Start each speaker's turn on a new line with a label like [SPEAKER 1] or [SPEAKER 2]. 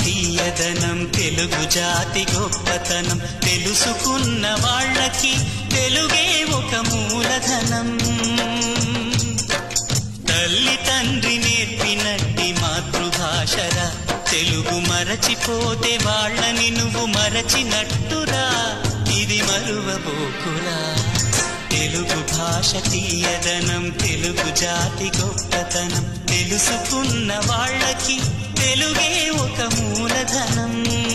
[SPEAKER 1] తీయదనం తెలుగు జాతి గొప్పతనం తెలుసుకున్న వాళ్ళకి తెలుగే ఒక మూలధనం. తల్లి తండ్రి నేర్పినట్టి మాతృభాషరా, తెలుగు మరచిపోతే వాళ్ళని నువ్వు మరచినట్టురా, ఇది మరువబోకురా. తెలుగు భాష తీయదనం తెలుగు జాతి గొప్పతనం తెలుసుకున్న వాళ్ళకి తెలుగే ఒక మూలధనం.